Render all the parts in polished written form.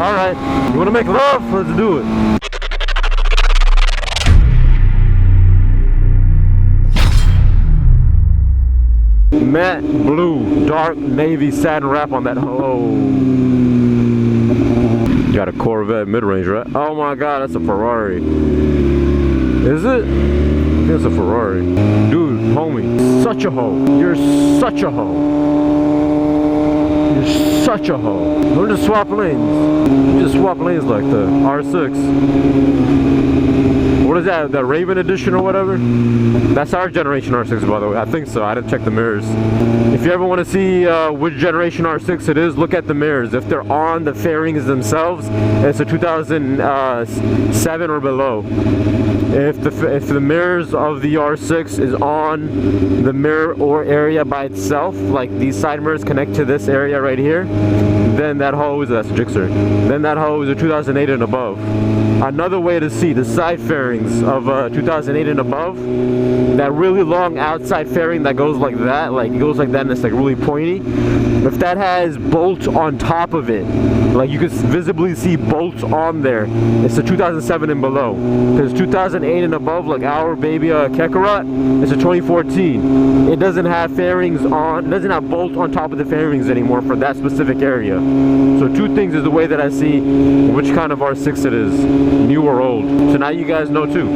Alright, you wanna make love? Let's do it. Matte blue, dark navy satin wrap on that. Oh. Got a Corvette mid-range, right? Oh my god, that's a Ferrari. Is it? I think it's a Ferrari. Dude, homie, such a hoe. You're such a hoe. You're such a hoe. Don't just swap lanes. You just swap lanes like the R6. What is that? The Raven edition or whatever? That's our generation R6, by the way. I think so. I didn't check the mirrors. If you ever want to see which generation R6 it is, look at the mirrors. If they're on the fairings themselves, it's a 2007 or below. If the mirrors of the R6 is on the mirror or area by itself, like these side mirrors connect to this area right here, then that hoe is, that's a Gixxer, then that hoe is a 2008 and above. Another way to see the side fairings of 2008 and above, that really long outside fairing that goes like that, like it goes like that and it's like really pointy. If that has bolts on top of it, like you can visibly see bolts on there, it's a 2007 and below. Because 2008 and above, like our baby Kakarot, it's a 2014. It doesn't have fairings on, it doesn't have bolts on top of the fairings anymore for that specific area. So two things is the way that I see which kind of R6 it is, new or old. So now you guys know too.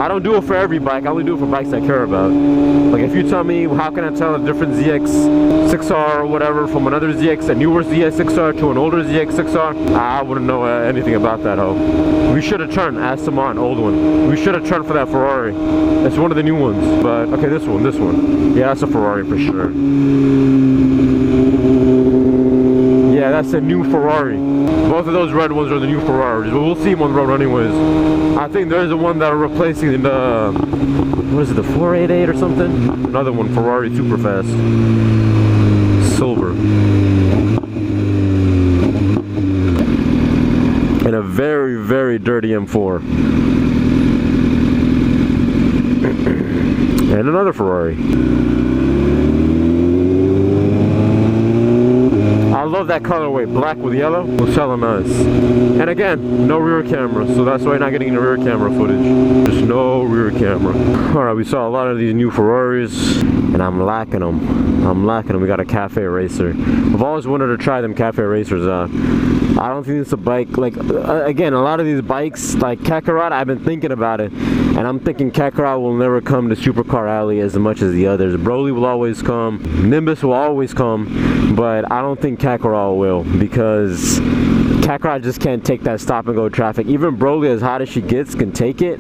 I don't do it for every bike, I only do it for bikes I care about. Like if you tell me how can I tell a different ZX6R or whatever from another ZX, a newer ZX6R to an older ZX6R, I wouldn't know anything about that hoe. We should have turned, ask Saman, old one. We should have turned for that Ferrari. It's one of the new ones, but okay, this one. Yeah, that's a Ferrari for sure. Yeah, that's a new Ferrari. Both of those red ones are the new Ferraris, but we'll see them on the road anyways. I think there's the one that are replacing the, what is it, the 488 or something? Another one, Ferrari Superfast. Silver. And a very, very dirty M4. And another Ferrari. I love that colorway, black with yellow. Looks hella nice. And again, no rear camera, so that's why you're not getting any rear camera footage. Just no rear camera. Alright, we saw a lot of these new Ferraris, and I'm lacking them. We got a cafe racer. I've always wanted to try them cafe racers. I don't think it's a bike, like, again, a lot of these bikes, like Kakarot, I've been thinking about it, and I'm thinking Kakarot will never come to Supercar Alley as much as the others. Broly will always come, Nimbus will always come, but I don't think Kakarot will, because Kakarot just can't take that stop and go traffic. Even Broly, as hot as she gets, can take it,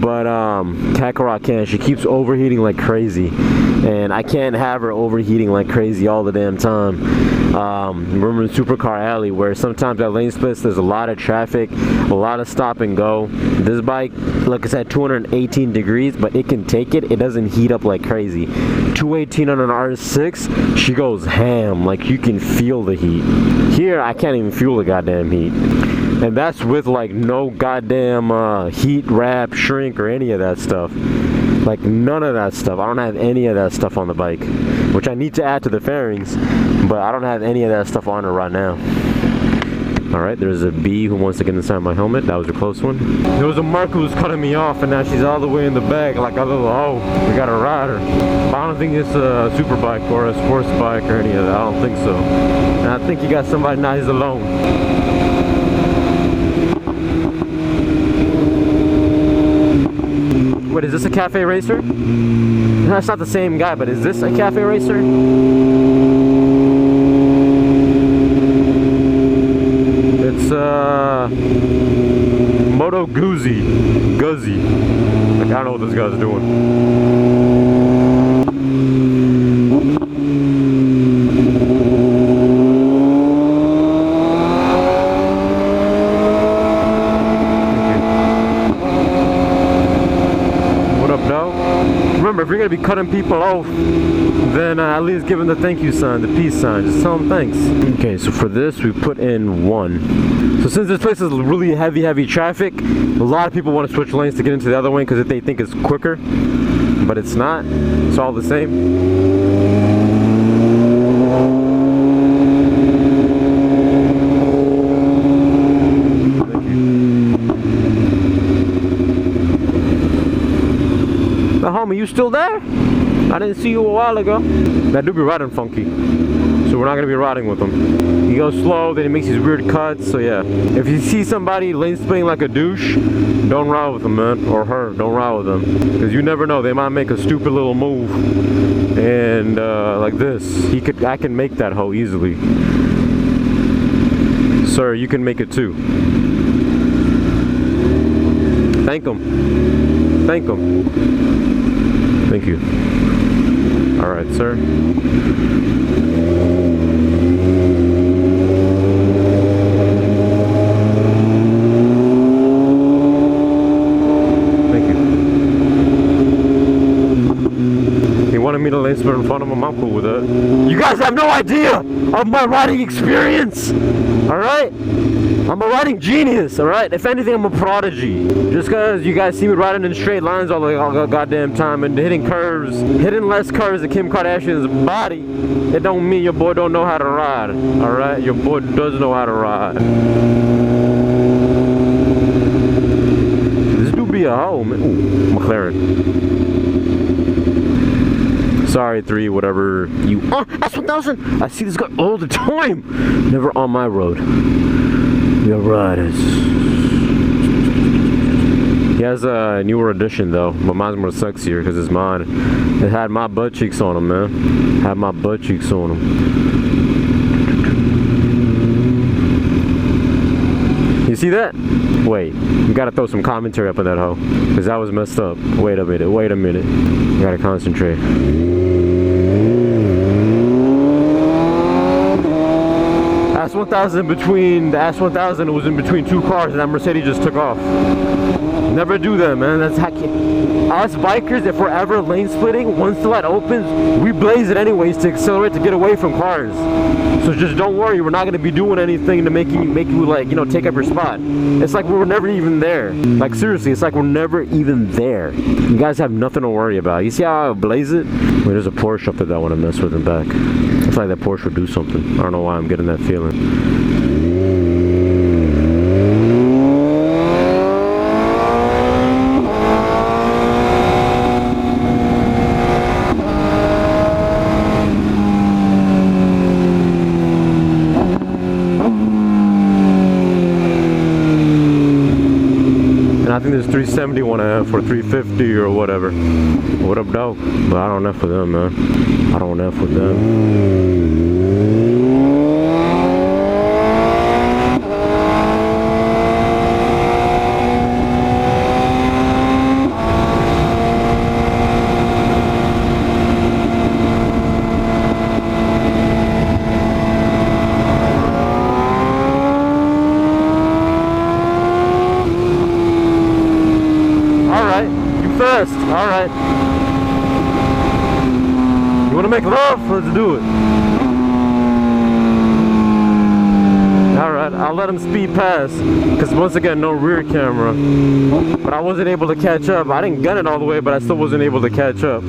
but Kakarot can't. She keeps overheating like crazy, and I can't have her overheating like crazy all the damn time. Remember in Supercar Alley where sometimes at lane splits there's a lot of traffic, a lot of stop and go. This bike, like I said, 218 degrees, but it can take it. It doesn't heat up like crazy. 218 on an R6, she goes ham, like you can feel the heat. Here I can't even feel the goddamn heat, and that's with like no goddamn heat wrap, shrink, or any of that stuff. Like none of that stuff. I don't have any of that stuff on the bike, which I need to add to the fairings, but I don't have any of that stuff on it right now. Alright, there's a B who wants to get inside my helmet. That was a close one. There was a Mark who was cutting me off, and now she's all the way in the back like a little hoe. We got a rider. But I don't think it's a Superbike or a sports bike or any of that. I don't think so. And I think he got somebody, now he's alone. Wait, is this a cafe racer? No, it's not the same guy, but is this a cafe racer? It's Moto Guzzi. Like, I don't know what this guy's doing. Remember, if you're gonna be cutting people off, then at least give them the thank you sign, the peace sign. Just tell them thanks. Okay, so for this, we put in 1. So since this place is really heavy traffic, a lot of people want to switch lanes to get into the other lane because they think it's quicker, but it's not. It's all the same. The homie, you still there? I didn't see you a while ago. That dude be riding funky, so we're not gonna be riding with him. He goes slow, then he makes these weird cuts. So yeah, if you see somebody lane splitting like a douche, don't ride with him, man, or her. Don't ride with them, because you never know. They might make a stupid little move, and like this, I can make that hoe easily. Sir, you can make it too. Thank him. Thank him. Thank you. All right, sir. Thank you. He wanted me to lane split in front of him. I'm cool with that. You guys have no idea of my riding experience. All right? I'm a riding genius, alright? If anything, I'm a prodigy. Just because you guys see me riding in straight lines all the goddamn time and hitting curves, hitting less curves than Kim Kardashian's body, it don't mean your boy don't know how to ride, alright? Your boy does know how to ride. This dude be a hoe, man. Ooh, McLaren. Sorry, 3, whatever you... Oh, that's 1,000! I see this guy all the time! Never on my road. Your riders. He has a newer edition though, but mine's more sexier because it's mine. It had my butt cheeks on him, man. Had my butt cheeks on him. You see that? Wait, you gotta throw some commentary up on that hoe, because that was messed up. Wait a minute, wait a minute. You gotta concentrate. S1000 between the S1000, it was in between 2 cars, and that Mercedes just took off. Never do that, man. That's hacky. Us bikers, if we're ever lane splitting, once the light opens, we blaze it anyways to accelerate to get away from cars. So just don't worry, we're not gonna be doing anything to make you like, you know, take up your spot. It's like we're never even there. Like seriously, it's like we're never even there. You guys have nothing to worry about. You see how I blaze it? Wait, there's a Porsche up there that I want to mess with in back. I feel like that Porsche would do something. I don't know why I'm getting that feeling. I think there's 371 I have for 350 or whatever. What up, dog? But I don't F with them, man. I don't F with them. Alright. You wanna make love? Let's do it. Alright, I'll let him speed past. Because once again, no rear camera. But I wasn't able to catch up. I didn't gun it all the way, but I still wasn't able to catch up.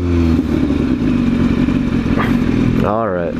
Alright.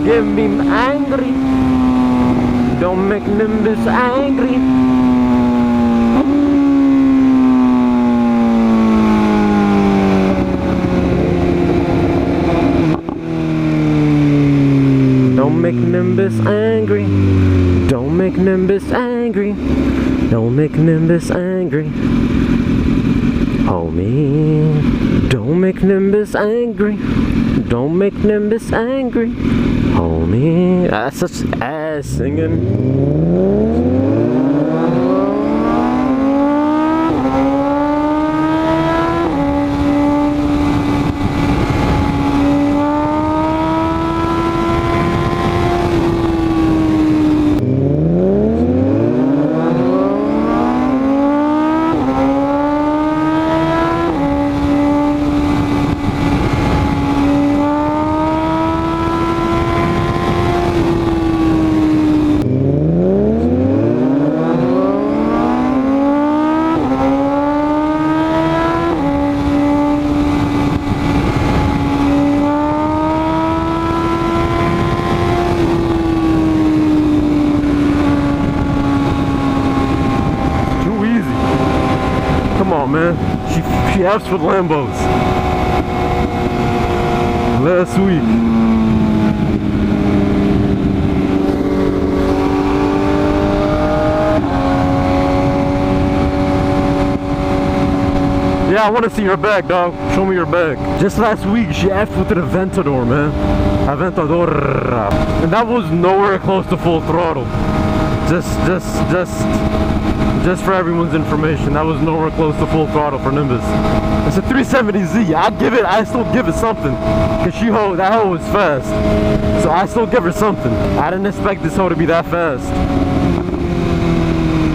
Get me angry. Don't make Nimbus angry. Don't make Nimbus angry. Don't make Nimbus angry. Don't make Nimbus angry. Homie, don't make Nimbus angry. Don't make Nimbus angry. Homie, that's such ass singing. F's with Lambos. Last week. Yeah, I want to see your bag, dog. Show me your bag. Just last week, she F'd with an Aventador, man. Aventador. And that was nowhere close to full throttle. Just for everyone's information, that was nowhere close to full throttle for Nimbus. It's a 370Z. I still give it something. Cause that hoe was fast. So I still give her something. I didn't expect this hoe to be that fast.